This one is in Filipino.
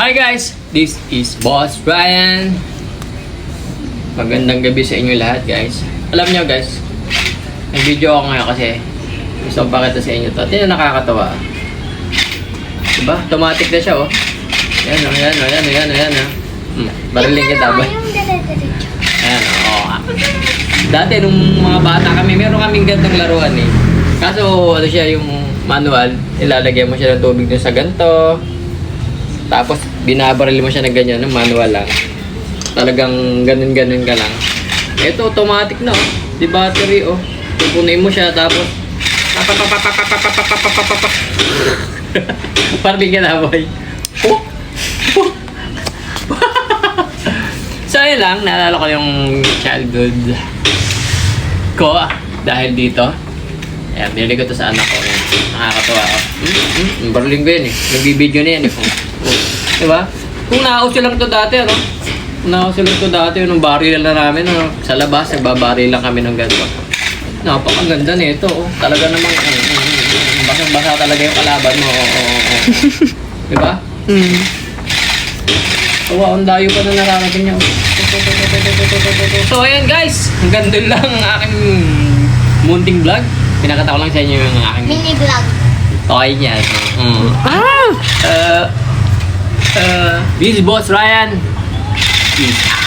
Hi guys, this is Boss Ryan. Magandang gabi sa inyo lahat guys. Alam nyo guys, may video ako ngayon kasi gusto ko pakita sa inyo to. Tingnan, nakakatawa. Diba? Automatic na siya oh. Yan. Bariling kita ba? Ayan oh. Dati nung mga bata kami, meron kaming gantong laruan eh. Kaso ano siya, yung manual, ilalagay mo siya ng tubig dun sa ganto. Tapos binabaril mo siya ng ganyan, ng manual lang. Talagang ganun ka lang. Ito automatic na oh. Di battery oh. Pupunin mo siya tapos parang ka na boy. So ayun lang, naalala ko yung childhood ko dahil dito. Ayan, binili ko to sa anak ko. Ayan, nakakatawa ako. Barling ko yan eh. Nagbibideo na yan eh. Diba? Kung nauso lang to dati, ano? Nauso lang to dati, yung baril na namin, ano? Sa labas, nagbabaril lang kami ng ganito. Napakaganda nito, oh. Talaga namang, basang-basa talaga yung kalaban mo. Diba? Ang dayo pa na nararating niya. So, ayan guys. Hanggang doon lang ang aking munting vlog. Pinakita ko lang sa inyo yung aking mini vlog. toy niya. This is Boss Ryan. Peace out.